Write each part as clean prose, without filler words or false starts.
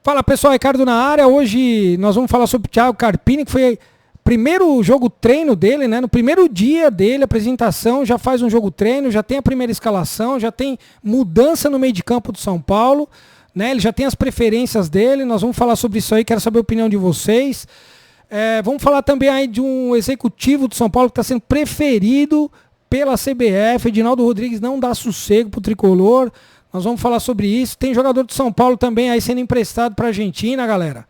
Fala pessoal, Ricardo na área. Hoje nós vamos falar sobre o Thiago Carpini, que foi o primeiro jogo treino dele, né? No primeiro dia dele, apresentação, já faz um jogo treino, já tem a primeira escalação, já tem mudança no meio de campo do São Paulo, né? Ele já tem as preferências dele, nós vamos falar sobre isso aí, quero saber a opinião de vocês. Vamos falar também aí de um executivo do São Paulo que está sendo preferido pela CBF. Edinaldo Rodrigues não dá sossego pro tricolor. Nós vamos falar sobre isso. Tem jogador do São Paulo também aí sendo emprestado para a Argentina, galera,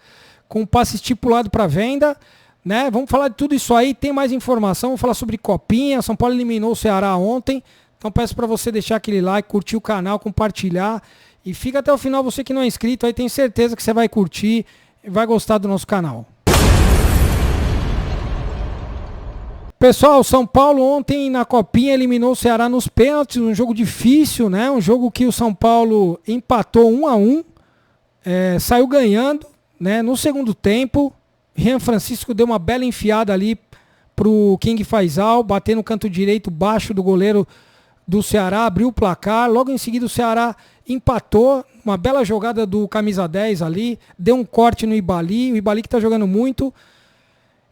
com passe estipulado para venda, né? Vamos falar de tudo isso aí. Tem mais informação. Vamos falar sobre Copinha. São Paulo eliminou o Ceará ontem. Então peço para você deixar aquele like, curtir o canal, compartilhar e fica até o final. Você que não é inscrito, aí tenho certeza que você vai curtir e vai gostar do nosso canal. Pessoal, São Paulo ontem na Copinha eliminou o Ceará nos pênaltis, um jogo difícil, né? Um jogo que o São Paulo empatou 1-1, saiu ganhando, né? No segundo tempo, Rian Francisco deu uma bela enfiada ali pro King Faisal, bater no canto direito baixo do goleiro do Ceará, abriu o placar. Logo em seguida o Ceará empatou, uma bela jogada do camisa 10 ali, deu um corte no Ibali, o Ibali que tá jogando muito.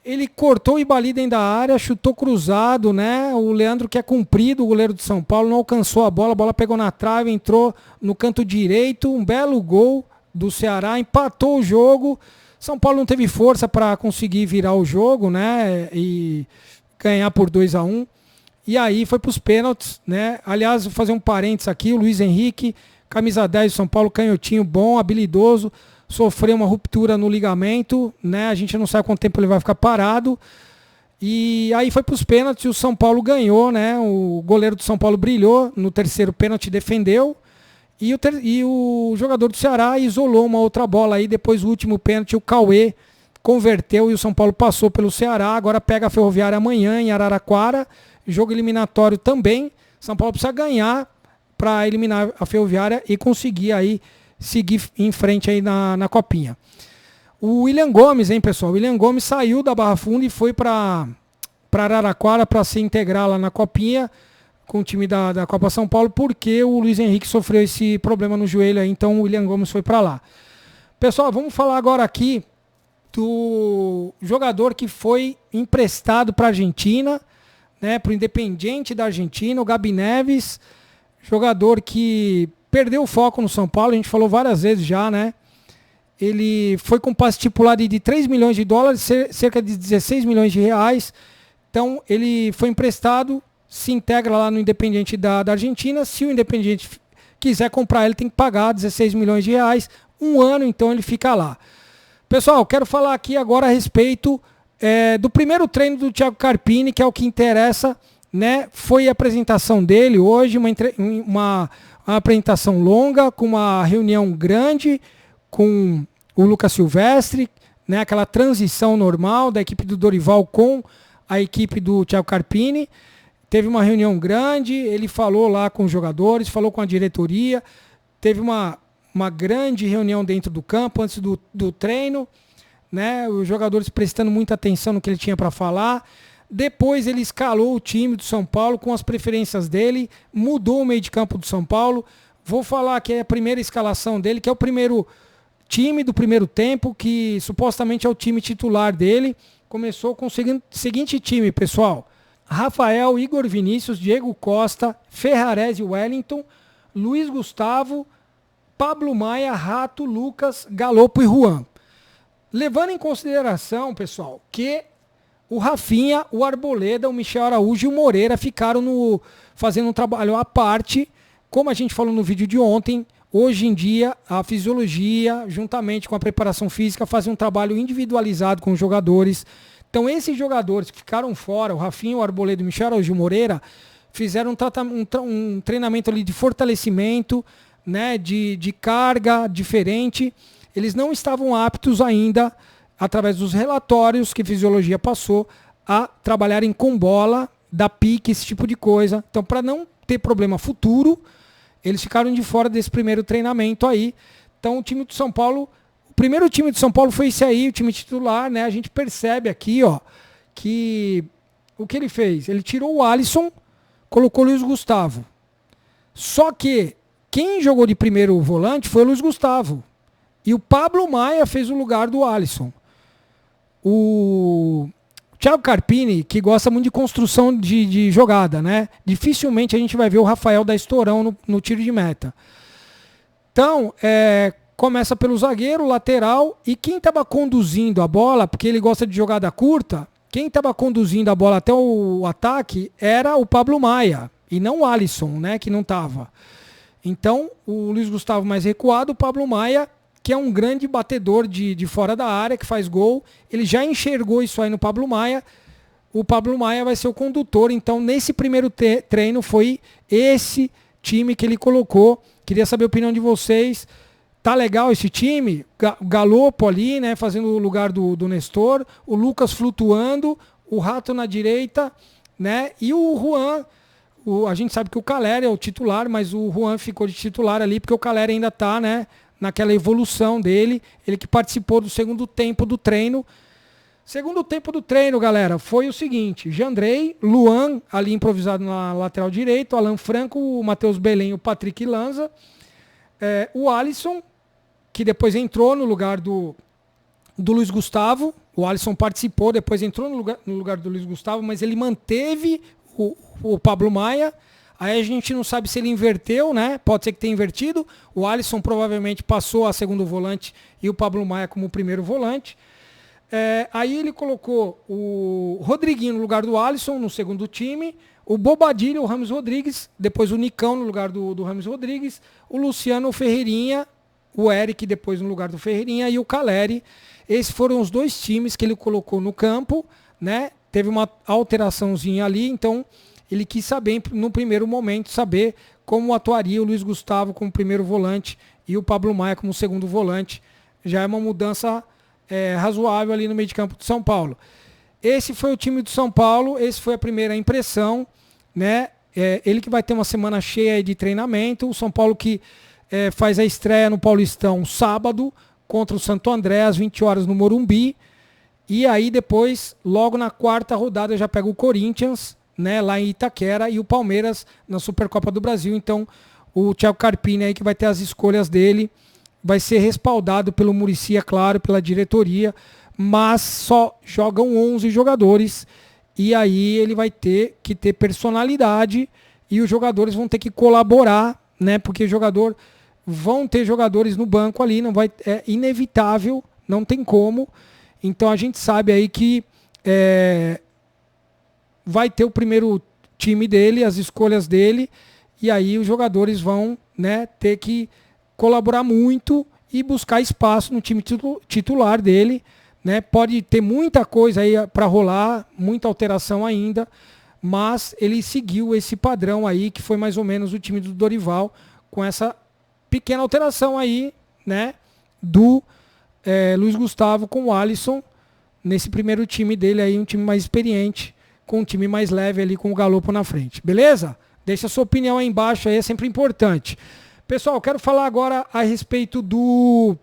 Ele cortou o Ibali dentro da área, chutou cruzado, né? O Leandro, que é comprido, o goleiro de São Paulo, não alcançou a bola pegou na trave, entrou no canto direito, um belo gol do Ceará, empatou o jogo. São Paulo não teve força para conseguir virar o jogo, né? E ganhar por 2-1. E aí foi para os pênaltis, né? Aliás, vou fazer um parênteses aqui, o Luiz Henrique, camisa 10 do São Paulo, canhotinho bom, habilidoso, sofreu uma ruptura no ligamento, né? A gente não sabe quanto tempo ele vai ficar parado. E aí foi para os pênaltis e o São Paulo ganhou, né? O goleiro do São Paulo brilhou no terceiro pênalti, defendeu. E o jogador do Ceará isolou uma outra bola aí. Depois o último pênalti, o Cauê converteu e o São Paulo passou pelo Ceará. Agora pega a Ferroviária amanhã em Araraquara. Jogo eliminatório também. São Paulo precisa ganhar para eliminar a Ferroviária e conseguir aí seguir em frente aí na Copinha. O William Gomes, hein, pessoal? O William Gomes saiu da Barra Funda e foi para Araraquara para se integrar lá na Copinha com o time da Copa São Paulo, porque o Luiz Henrique sofreu esse problema no joelho aí, então o William Gomes foi para lá. Pessoal, vamos falar agora aqui do jogador que foi emprestado para a Argentina, né, para o Independiente da Argentina, o Gabi Neves, jogador que perdeu o foco no São Paulo, a gente falou várias vezes já, né? Ele foi com passe estipulado de 3 milhões de dólares, cerca de 16 milhões de reais. Então ele foi emprestado, se integra lá no Independiente da Argentina. Se o Independiente quiser comprar, ele tem que pagar 16 milhões de reais. Um ano, então ele fica lá. Pessoal, quero falar aqui agora a respeito do primeiro treino do Thiago Carpini, que é o que interessa, né? Foi a apresentação dele hoje, uma apresentação longa, com uma reunião grande com o Lucas Silvestre, né? Aquela transição normal da equipe do Dorival com a equipe do Thiago Carpini. Teve uma reunião grande, ele falou lá com os jogadores, falou com a diretoria, teve uma grande reunião dentro do campo antes do treino, né? Os jogadores prestando muita atenção no que ele tinha para falar. Depois ele escalou o time do São Paulo com as preferências dele, mudou o meio de campo do São Paulo. Vou falar que é a primeira escalação dele, que é o primeiro time do primeiro tempo, que supostamente é o time titular dele. Começou com o seguinte time, pessoal: Rafael, Igor Vinícius, Diego Costa, Ferrarese e Wellington, Luiz Gustavo, Pablo Maia, Rato, Lucas, Galopo e Juan. Levando em consideração, pessoal, que o Rafinha, o Arboleda, o Michel Araújo e o Moreira ficaram fazendo um trabalho à parte. Como a gente falou no vídeo de ontem, hoje em dia a fisiologia, juntamente com a preparação física, fazem um trabalho individualizado com os jogadores. Então esses jogadores que ficaram fora, o Rafinha, o Arboleda, o Michel Araújo e o Moreira, fizeram um treinamento ali de fortalecimento, né, de carga diferente. Eles não estavam aptos ainda, através dos relatórios que a fisiologia passou, a trabalharem com bola, dar pique, esse tipo de coisa. Então, para não ter problema futuro, eles ficaram de fora desse primeiro treinamento aí. Então, o time do São Paulo, o primeiro time do São Paulo foi esse aí, o time titular, né? A gente percebe aqui, ó, que o que ele fez? Ele tirou o Alisson, colocou o Luiz Gustavo. Só que quem jogou de primeiro volante foi o Luiz Gustavo. E o Pablo Maia fez o lugar do Alisson. O Thiago Carpini, que gosta muito de construção de jogada, né? Dificilmente a gente vai ver o Rafael dar estourão no tiro de meta. Então, começa pelo zagueiro, lateral, e quem estava conduzindo a bola, porque ele gosta de jogada curta, quem estava conduzindo a bola até o ataque era o Pablo Maia, e não o Alisson, né? Que não estava. Então, o Luiz Gustavo mais recuado, o Pablo Maia, que é um grande batedor de fora da área, que faz gol. Ele já enxergou isso aí no Pablo Maia. O Pablo Maia vai ser o condutor. Então, nesse primeiro treino, foi esse time que ele colocou. Queria saber a opinião de vocês. Tá legal esse time? Galopo ali, né, fazendo o lugar do Nestor. O Lucas flutuando. O Rato na direita, né? E o Juan. A gente sabe que o Calera é o titular, mas o Juan ficou de titular ali, porque o Calera ainda tá, né, naquela evolução dele, ele que participou do segundo tempo do treino. Segundo tempo do treino, galera, foi o seguinte: Jandrei, Luan, ali improvisado na lateral direito, Alan Franco, o Matheus Belém, o Patrick Lanza, o Alisson, que depois entrou no lugar do Luiz Gustavo. O Alisson participou, depois entrou no lugar do Luiz Gustavo, mas ele manteve o Pablo Maia. Aí a gente não sabe se ele inverteu, né? Pode ser que tenha invertido. O Alisson provavelmente passou a segundo volante e o Pablo Maia como primeiro volante. Aí ele colocou o Rodriguinho no lugar do Alisson, no segundo time. O Bobadilha, o Rames Rodrigues. Depois o Nicão no lugar do Rames Rodrigues. O Luciano Ferreirinha. O Eric depois no lugar do Ferreirinha. E o Caleri. Esses foram os dois times que ele colocou no campo, né? Teve uma alteraçãozinha ali, então ele quis saber, no primeiro momento, saber como atuaria o Luiz Gustavo como primeiro volante e o Pablo Maia como segundo volante. Já é uma mudança razoável ali no meio de campo do São Paulo. Esse foi o time do São Paulo, esse foi a primeira impressão, né? Ele que vai ter uma semana cheia de treinamento. O São Paulo que faz a estreia no Paulistão sábado contra o Santo André, às 20 horas no Morumbi. E aí depois, logo na quarta rodada, já pega o Corinthians, né, lá em Itaquera, e o Palmeiras na Supercopa do Brasil. Então, o Thiago Carpini aí que vai ter as escolhas dele, vai ser respaldado pelo Muricy, é claro, pela diretoria, mas só jogam 11 jogadores, e aí ele vai ter que ter personalidade, e os jogadores vão ter que colaborar, né, porque vão ter jogadores no banco ali, é inevitável, não tem como. Então a gente sabe aí que vai ter o primeiro time dele, as escolhas dele, e aí os jogadores vão, né, ter que colaborar muito e buscar espaço no time titular dele, né? Pode ter muita coisa aí para rolar, muita alteração ainda, mas ele seguiu esse padrão aí, que foi mais ou menos o time do Dorival, com essa pequena alteração aí, né, do Luiz Gustavo com o Alisson, nesse primeiro time dele aí, um time mais experiente, com um time mais leve ali, com o Galopo na frente. Beleza? Deixa a sua opinião aí embaixo, aí é sempre importante. Pessoal, quero falar agora a respeito do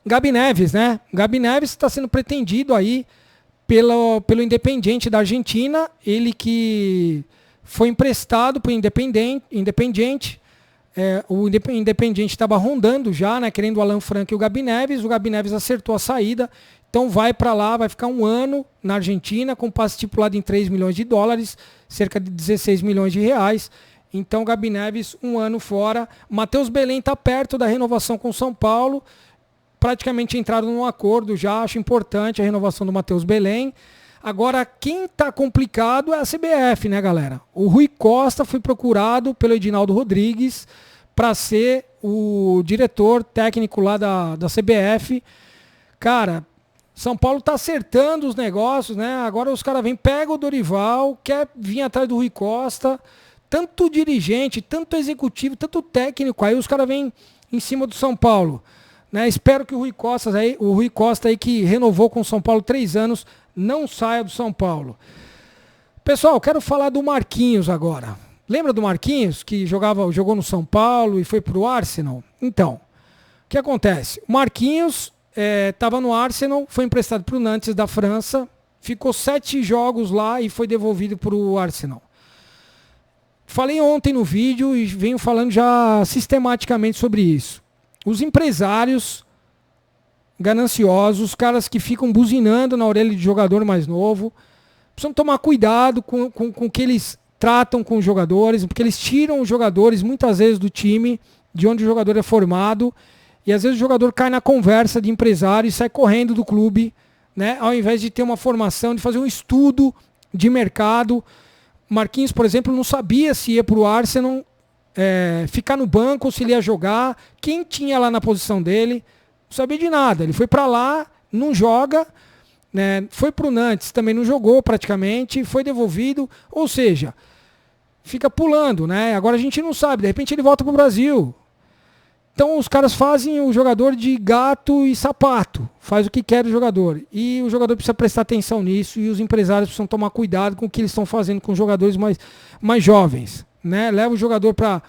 Gabi Neves, né? Gabi Neves está sendo pretendido aí pelo Independiente da Argentina, ele que foi emprestado para o Independiente. O Independiente estava rondando já, né, querendo o Alan Franco e o Gabi Neves acertou a saída, então vai para lá, vai ficar um ano na Argentina, com passe estipulado em 3 milhões de dólares, cerca de 16 milhões de reais, então Gabi Neves um ano fora. Matheus Belém está perto da renovação com o São Paulo, praticamente entraram num acordo já, acho importante a renovação do Matheus Belém. Agora, quem está complicado é a CBF, né, galera? O Rui Costa foi procurado pelo Edinaldo Rodrigues para ser o diretor técnico lá da CBF. Cara, São Paulo tá acertando os negócios, né? Agora os caras vêm, pega o Dorival, quer vir atrás do Rui Costa. Tanto dirigente, tanto executivo, tanto técnico, aí os caras vêm em cima do São Paulo. Né? Espero que o Rui Costa aí que renovou com o São Paulo 3 anos, não saia do São Paulo. Pessoal, quero falar do Marquinhos agora. Lembra do Marquinhos, que jogou no São Paulo e foi pro Arsenal? Então, o que acontece? O Marquinhos estava no Arsenal, foi emprestado para o Nantes da França, ficou 7 jogos lá e foi devolvido para o Arsenal. Falei ontem no vídeo e venho falando já sistematicamente sobre isso. Os empresários gananciosos, caras que ficam buzinando na orelha de jogador mais novo. Precisam tomar cuidado com o que eles tratam com os jogadores, porque eles tiram os jogadores muitas vezes do time, de onde o jogador é formado, e às vezes o jogador cai na conversa de empresário e sai correndo do clube, né? Ao invés de ter uma formação, de fazer um estudo de mercado. Marquinhos, por exemplo, não sabia se ia para o Arsenal ficar no banco ou se ele ia jogar, quem tinha lá na posição dele, não sabia de nada. Ele foi para lá, não joga, né? Foi para o Nantes, também não jogou praticamente, foi devolvido, ou seja, fica pulando, né? Agora a gente não sabe, de repente ele volta para o Brasil. Então os caras fazem o jogador de gato e sapato, faz o que quer o jogador. E o jogador precisa prestar atenção nisso e os empresários precisam tomar cuidado com o que eles estão fazendo com os jogadores mais jovens, né? Leva o jogador para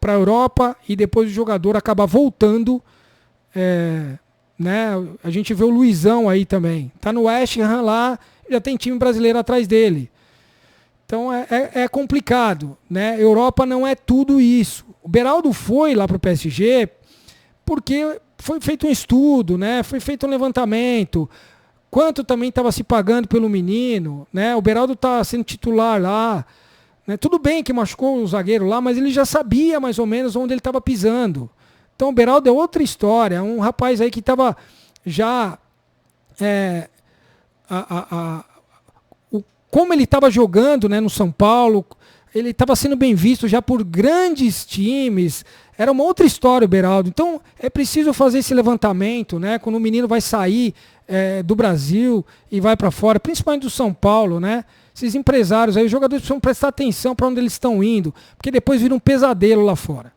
a Europa e depois o jogador acaba voltando. Né? A gente vê o Luizão aí também. Tá no West Ham lá, já tem time brasileiro atrás dele. Então é complicado, né? Europa não é tudo isso. O Beraldo foi lá para o PSG porque foi feito um estudo, né? Foi feito um levantamento. Quanto também estava se pagando pelo menino, né? O Beraldo está sendo titular lá, né? Tudo bem que machucou o zagueiro lá, mas ele já sabia mais ou menos onde ele estava pisando. Então o Beraldo é outra história. Um rapaz aí que estava já... como ele estava jogando, né, no São Paulo, ele estava sendo bem visto já por grandes times, era uma outra história o Beraldo. Então é preciso fazer esse levantamento, né, quando o menino vai sair do Brasil e vai para fora, principalmente do São Paulo, né, esses empresários aí, os jogadores precisam prestar atenção para onde eles estão indo, porque depois vira um pesadelo lá fora.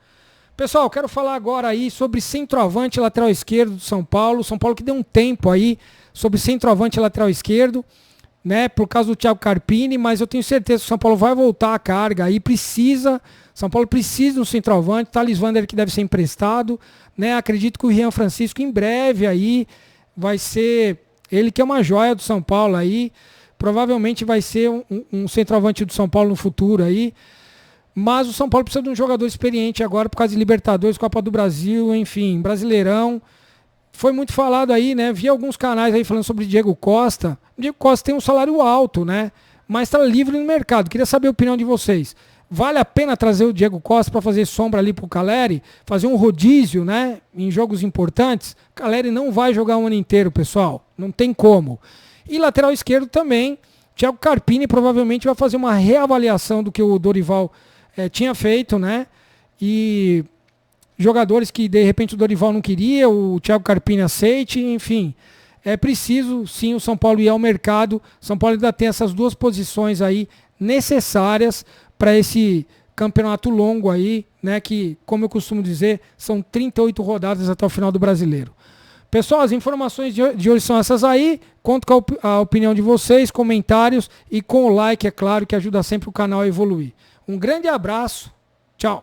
Pessoal, quero falar agora aí sobre centroavante lateral esquerdo do São Paulo que deu um tempo aí sobre centroavante lateral esquerdo, né, por causa do Thiago Carpini, mas eu tenho certeza que o São Paulo vai voltar à carga aí, São Paulo precisa de um centroavante, Thales Vander que deve ser emprestado, né, acredito que o Rian Francisco em breve aí vai ser, ele que é uma joia do São Paulo aí, provavelmente vai ser um centroavante do São Paulo no futuro aí, mas o São Paulo precisa de um jogador experiente agora por causa de Libertadores, Copa do Brasil, enfim, Brasileirão. Foi muito falado aí, né? Vi alguns canais aí falando sobre Diego Costa. O Diego Costa tem um salário alto, né? Mas está livre no mercado. Queria saber a opinião de vocês. Vale a pena trazer o Diego Costa para fazer sombra ali pro Caleri? Fazer um rodízio, né? Em jogos importantes? Caleri não vai jogar o ano inteiro, pessoal. Não tem como. E lateral esquerdo também. Thiago Carpini provavelmente vai fazer uma reavaliação do que o Dorival tinha feito, né? E... jogadores que de repente o Dorival não queria, o Thiago Carpini aceite, enfim. É preciso sim o São Paulo ir ao mercado. São Paulo ainda tem essas duas posições aí necessárias para esse campeonato longo aí, né? Que, como eu costumo dizer, são 38 rodadas até o final do Brasileiro. Pessoal, as informações de hoje são essas aí. Conto com a opinião de vocês, comentários e com o like, é claro, que ajuda sempre o canal a evoluir. Um grande abraço. Tchau.